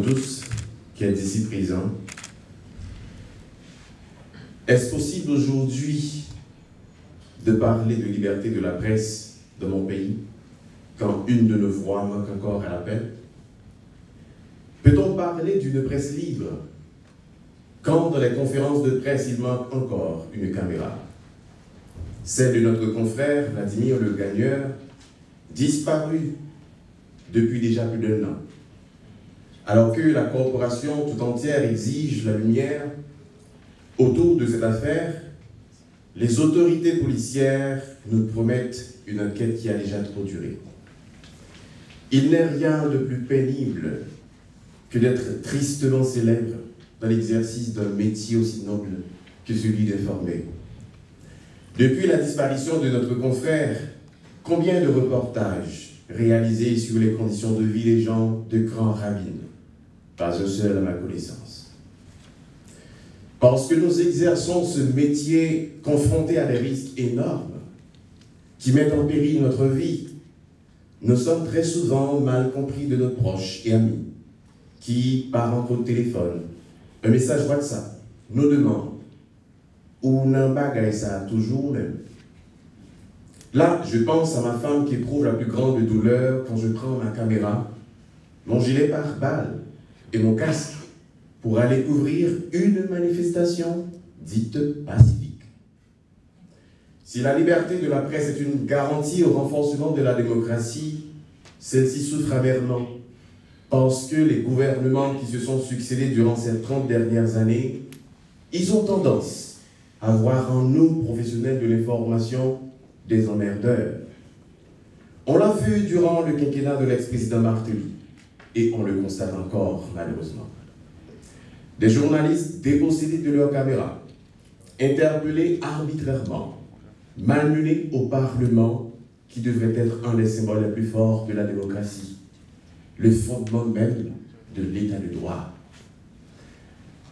tous qui êtes ici présents. Est-ce possible aujourd'hui de parler de liberté de la presse dans mon pays quand une de nos voix manque encore à l'appel? Peut-on parler d'une presse libre quand dans les conférences de presse il manque encore une caméra? Celle de notre confrère Vladimir Le Gagneur, disparu depuis déjà plus d'1 an. Alors que la corporation tout entière exige la lumière autour de cette affaire, les autorités policières nous promettent une enquête qui a déjà trop duré. Il n'est rien de plus pénible que d'être tristement célèbre dans l'exercice d'un métier aussi noble que celui d'informer. Depuis la disparition de notre confrère, combien de reportages réalisés sur les conditions de vie des gens de Grand Ravine? Pas un seul à ma connaissance. Parce que nous exerçons ce métier confronté à des risques énormes qui mettent en péril notre vie, nous sommes très souvent mal compris de nos proches et amis qui, par un coup de téléphone, un message WhatsApp, nous demandent ou n'en bagaille ça toujours même. Là, je pense à ma femme qui éprouve la plus grande douleur quand je prends ma caméra, mon gilet pare-balles et mon casque pour aller couvrir une manifestation dite pacifique. Si la liberté de la presse est une garantie au renforcement de la démocratie, celle-ci souffre amèrement parce que les gouvernements qui se sont succédés durant ces 30 dernières années, ils ont tendance à voir en nous, professionnels de l'information, des emmerdeurs. On l'a vu durant le quinquennat de l'ex-président Martelly, et on le constate encore, malheureusement. Des journalistes dépossédés de leur caméra, interpellés arbitrairement, malmenés au Parlement, qui devrait être un des symboles les plus forts de la démocratie, le fondement même de l'état de droit.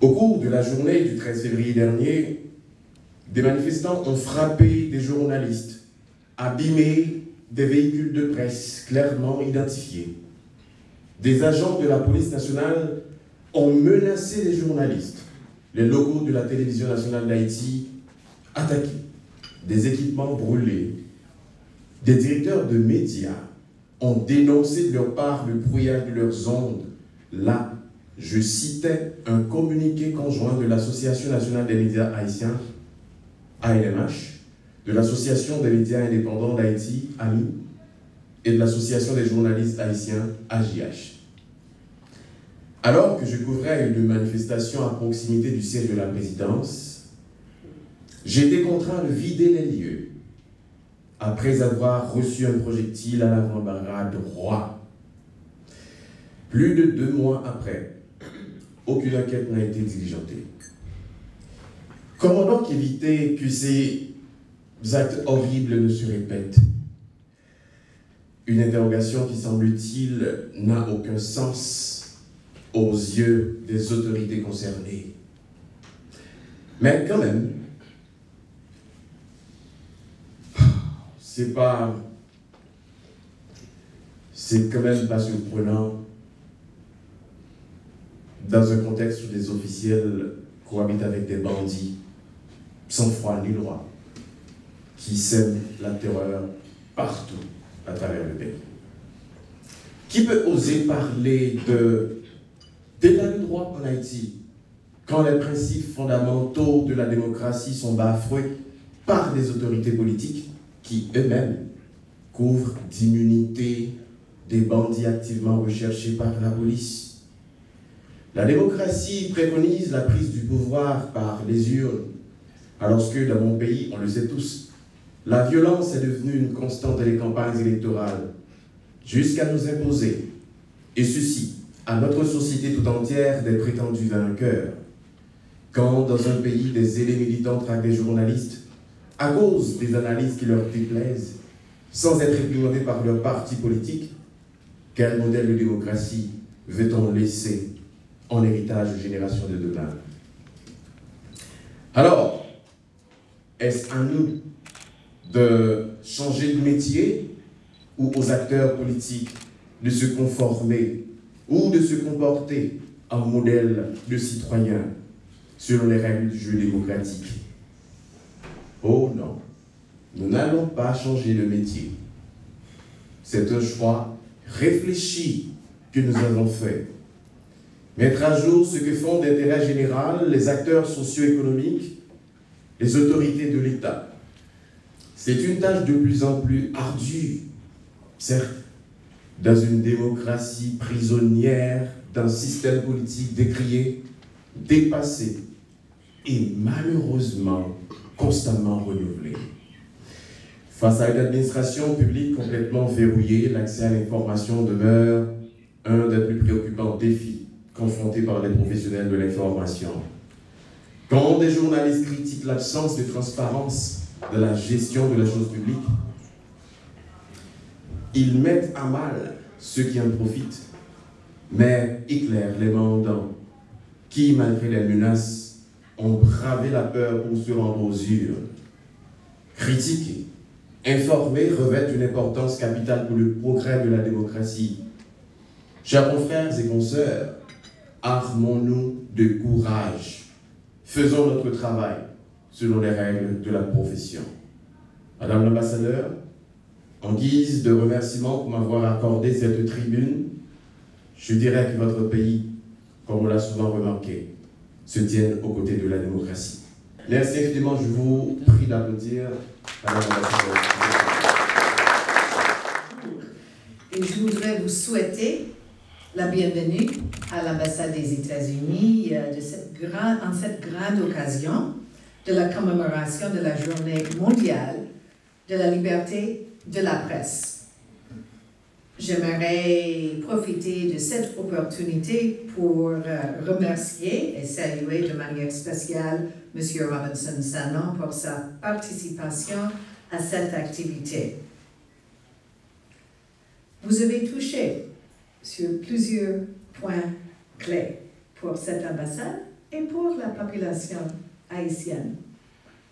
Au cours de la journée du 13 février dernier, des manifestants ont frappé des journalistes, abîmé des véhicules de presse clairement identifiés. Des agents de la police nationale ont menacé les journalistes, les locaux de la télévision nationale d'Haïti attaqués, des équipements brûlés. Des directeurs de médias ont dénoncé de leur part le brouillage de leurs ondes. Là, je citais un communiqué conjoint de l'Association nationale des médias haïtiens, ANMH, de l'Association des médias indépendants d'Haïti, AMI, et de l'Association des journalistes haïtiens, AJH. Alors que je couvrais une manifestation à proximité du siège de la présidence, j'étais contraint de vider les lieux après avoir reçu un projectile à l'avant-bras droit. Plus de 2 mois après, aucune enquête n'a été diligentée. Comment donc éviter que ces actes horribles ne se répètent? Une interrogation qui, semble-t-il, n'a aucun sens aux yeux des autorités concernées. Mais quand même, c'est quand même pas surprenant dans un contexte où des officiels cohabitent avec des bandits sans foi ni loi, qui sèment la terreur partout à travers le pays. Qui peut oser parler d'état de droit en Haïti quand les principes fondamentaux de la démocratie sont bafoués par des autorités politiques qui eux-mêmes couvrent d'immunité des bandits activement recherchés par la police? La démocratie préconise la prise du pouvoir par les urnes, alors que dans mon pays, on le sait tous, la violence est devenue une constante des campagnes électorales, jusqu'à nous imposer, et ceci à notre société tout entière, des prétendus vainqueurs. Quand dans un pays, des ailés militants traquent des journalistes à cause des analyses qui leur déplaisent, sans être réprimandés par leur parti politique, quel modèle de démocratie veut-on laisser en héritage aux générations de demain? Alors, est-ce à nous de changer de métier ou aux acteurs politiques de se conformer ou de se comporter un modèle de citoyen selon les règles du jeu démocratique. Oh non, nous n'allons pas changer de métier. C'est un choix réfléchi que nous avons fait. Mettre à jour ce que font d'intérêt général les acteurs socio-économiques, les autorités de l'État. C'est une tâche de plus en plus ardue, certes, dans une démocratie prisonnière d'un système politique décrié, dépassé et malheureusement constamment renouvelé. Face à une administration publique complètement verrouillée, l'accès à l'information demeure un des plus préoccupants défis confrontés par les professionnels de l'information. Quand des journalistes critiquent l'absence de transparence de la gestion de la chose publique, ils mettent à mal ceux qui en profitent, mais éclairent les mandants qui, malgré les menaces, ont bravé la peur pour se rendre aux urnes. Critiquer, informer revêt une importance capitale pour le progrès de la démocratie. Chers confrères et consoeurs, armons-nous de courage. Faisons notre travail selon les règles de la profession. Madame l'ambassadeur, en guise de remerciement pour m'avoir accordé cette tribune, je dirais que votre pays, comme on l'a souvent remarqué, se tient aux côtés de la démocratie. Merci infiniment, je vous prie d'applaudir Madame l'ambassadeur. Et je voudrais vous souhaiter la bienvenue à l'ambassade des États-Unis en cette grande occasion de la commémoration de la Journée mondiale de la liberté de la presse. J'aimerais profiter de cette opportunité pour remercier et saluer de manière spéciale M. Robinson-Sanon pour sa participation à cette activité. Vous avez touché sur plusieurs points clés pour cette ambassade et pour la population haïtienne.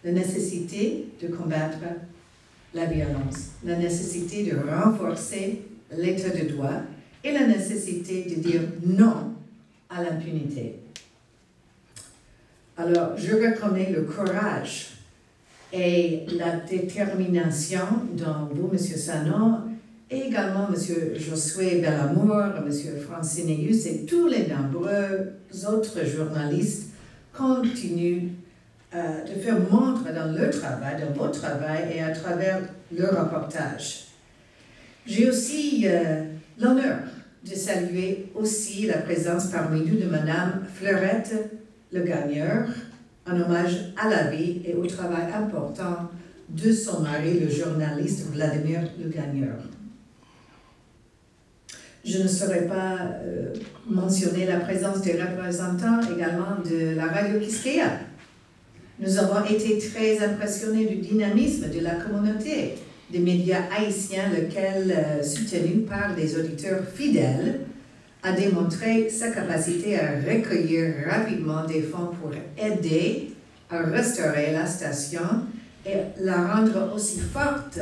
La nécessité de combattre la violence, la nécessité de renforcer l'état de droit et la nécessité de dire non à l'impunité. Alors, je reconnais le courage et la détermination dans vous, M. Sanon, et également M. Josué Belamour, M. Francineus et tous les nombreux autres journalistes continuent de faire montre dans leur travail, dans votre travail et à travers leur reportage. J'ai aussi l'honneur de saluer aussi la présence parmi nous de Mme Fleurette Le Gagneur, en hommage à la vie et au travail important de son mari, le journaliste Vladimir Le Gagneur. Je ne saurais pas mentionner la présence des représentants également de la radio Quisqueya. Nous avons été très impressionnés du dynamisme de la communauté des médias haïtiens, lequel, soutenu par des auditeurs fidèles, a démontré sa capacité à recueillir rapidement des fonds pour aider à restaurer la station et la rendre aussi forte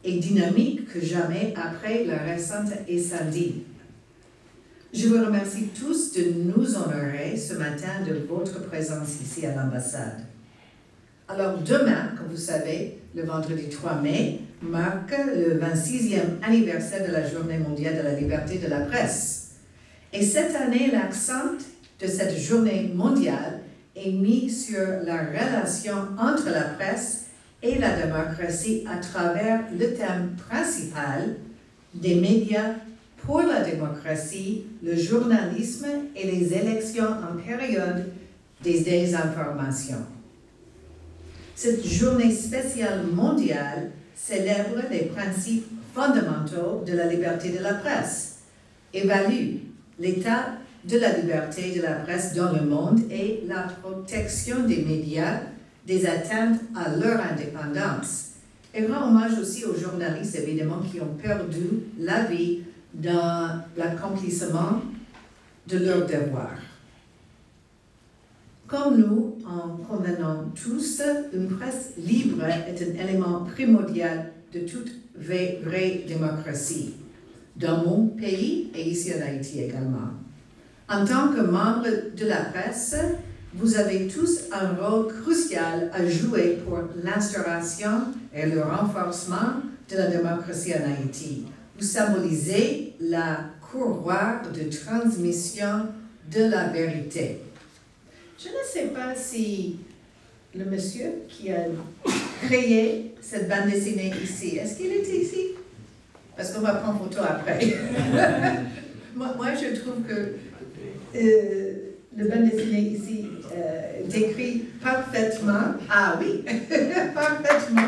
et dynamique que jamais après le récent incendie. Je vous remercie tous de nous honorer ce matin de votre présence ici à l'ambassade. Alors demain, comme vous savez, le vendredi 3 mai, marque le 26e anniversaire de la Journée mondiale de la liberté de la presse. Et cette année, l'accent de cette journée mondiale est mis sur la relation entre la presse et la démocratie à travers le thème principal des médias pour la démocratie, le journalisme et les élections en période des désinformations. Cette journée spéciale mondiale célèbre les principes fondamentaux de la liberté de la presse, évalue l'état de la liberté de la presse dans le monde et la protection des médias des atteintes à leur indépendance, et rend hommage aussi aux journalistes, évidemment, qui ont perdu la vie dans l'accomplissement de leurs devoirs. Comme nous en convenons tous, une presse libre est un élément primordial de toute vraie démocratie, dans mon pays et ici en Haïti également. En tant que membre de la presse, vous avez tous un rôle crucial à jouer pour l'instauration et le renforcement de la démocratie en Haïti. Vous symbolisez la courroie de transmission de la vérité. Je ne sais pas si le monsieur qui a créé cette bande dessinée ici, est-ce qu'il était ici? Parce qu'on va prendre photo après. moi, je trouve que le bande dessinée ici décrit parfaitement. Ah oui, parfaitement.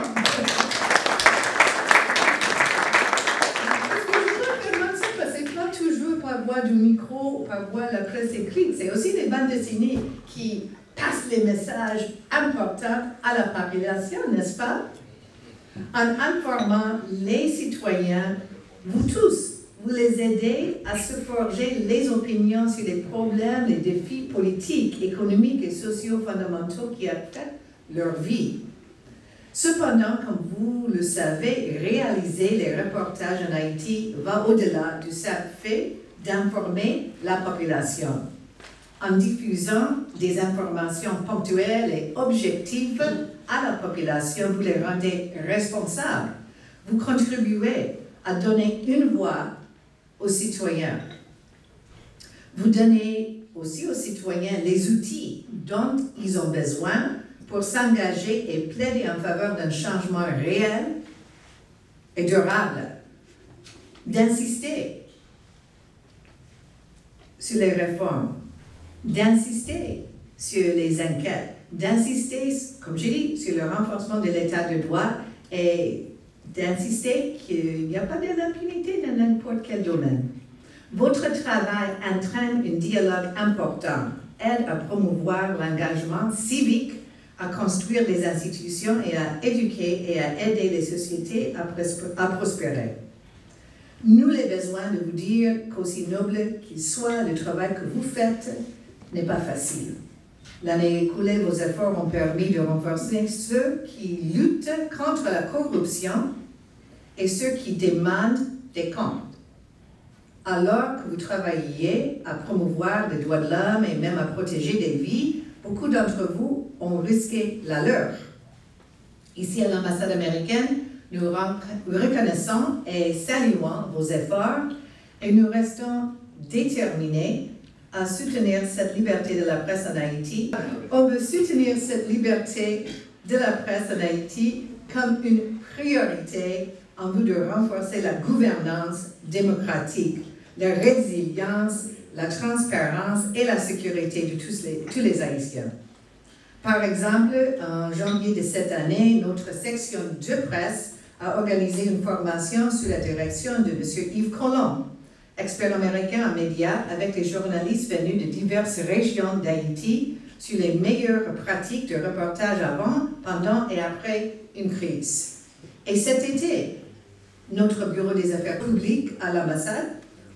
C'est pas toujours par voie du micro, par voie de la presse écrite. C'est aussi des bandes dessinées qui passent les messages importants à la population, n'est-ce pas? En informant les citoyens, vous tous, vous les aidez à se forger les opinions sur les problèmes, les défis politiques, économiques et sociaux fondamentaux qui affectent leur vie. Cependant, comme vous le savez, réaliser les reportages en Haïti va au-delà du simple fait d'informer la population. En diffusant des informations ponctuelles et objectives à la population, vous les rendez responsables. Vous contribuez à donner une voix aux citoyens. Vous donnez aussi aux citoyens les outils dont ils ont besoin pour s'engager et plaider en faveur d'un changement réel et durable. D'insister sur les réformes, d'insister sur les enquêtes, d'insister, comme je dis, sur le renforcement de l'état de droit et d'insister qu'il n'y a pas d'impunité dans n'importe quel domaine. Votre travail entraîne un dialogue important, aide à promouvoir l'engagement civique, à construire des institutions et à éduquer et à aider les sociétés à prospérer. Nous avons besoin de vous dire qu'aussi noble qu'il soit, le travail que vous faites n'est pas facile. L'année écoulée, vos efforts ont permis de renforcer ceux qui luttent contre la corruption et ceux qui demandent des comptes. Alors que vous travaillez à promouvoir les droits de l'homme et même à protéger des vies, beaucoup d'entre vous ont risqué la leur. Ici à l'ambassade américaine, nous reconnaissons et saluons vos efforts et nous restons déterminés à soutenir cette liberté de la presse en Haïti. On veut soutenir cette liberté de la presse en Haïti comme une priorité en vue de renforcer la gouvernance démocratique, la résilience, la transparence et la sécurité de tous les Haïtiens. Par exemple, en janvier de cette année, notre section de presse a organisé une formation sous la direction de M. Yves Collomb, expert américain en médias, avec les journalistes venus de diverses régions d'Haïti sur les meilleures pratiques de reportage avant, pendant et après une crise. Et cet été, notre bureau des affaires publiques à l'ambassade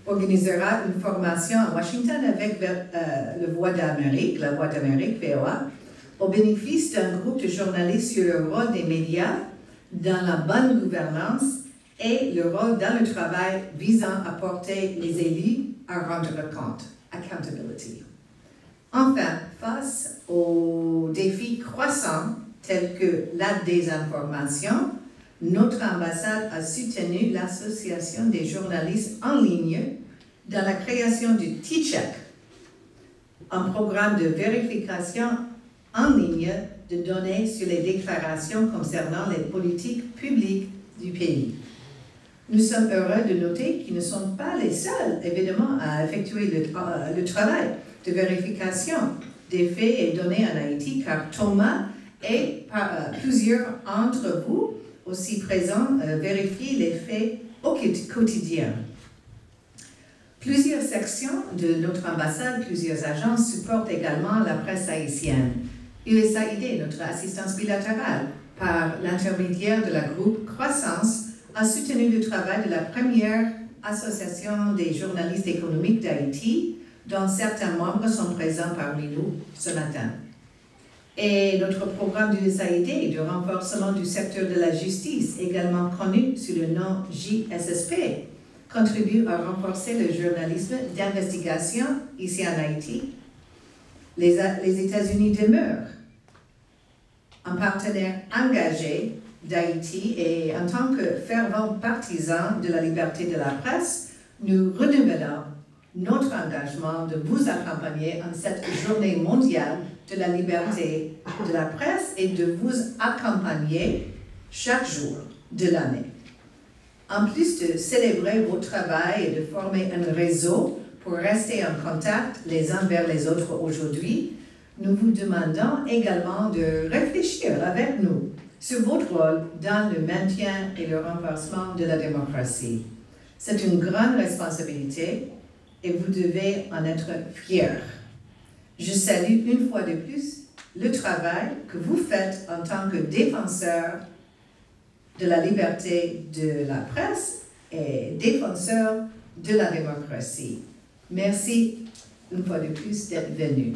organisera une formation à Washington avec la Voix d'Amérique, VOA, au bénéfice d'un groupe de journalistes sur le rôle des médias dans la bonne gouvernance et le rôle dans le travail visant à porter les élus à rendre compte, accountability. Enfin, face aux défis croissants tels que la désinformation, notre ambassade a soutenu l'Association des journalistes en ligne dans la création du T-Check, un programme de vérification en ligne de données sur les déclarations concernant les politiques publiques du pays. Nous sommes heureux de noter qu'ils ne sont pas les seuls, évidemment, à effectuer le travail de vérification des faits et données en Haïti, car Thomas et plusieurs d'entre vous aussi présents vérifient les faits au quotidien. Plusieurs sections de notre ambassade, plusieurs agences supportent également la presse haïtienne. USAID, notre assistance bilatérale, par l'intermédiaire de la groupe Croissance, a soutenu le travail de la première association des journalistes économiques d'Haïti, dont certains membres sont présents parmi nous ce matin. Et notre programme d'USAID de renforcement du secteur de la justice, également connu sous le nom JSSP, contribue à renforcer le journalisme d'investigation ici en Haïti. Les États-Unis demeurent un partenaire engagé d'Haïti et en tant que fervent partisan de la liberté de la presse, nous renouvelons notre engagement de vous accompagner en cette journée mondiale de la liberté de la presse et de vous accompagner chaque jour de l'année. En plus de célébrer votre travail et de former un réseau pour rester en contact les uns vers les autres aujourd'hui, nous vous demandons également de réfléchir avec nous sur votre rôle dans le maintien et le renforcement de la démocratie. C'est une grande responsabilité et vous devez en être fiers. Je salue une fois de plus le travail que vous faites en tant que défenseur de la liberté de la presse et défenseur de la démocratie. Merci une fois de plus d'être venu.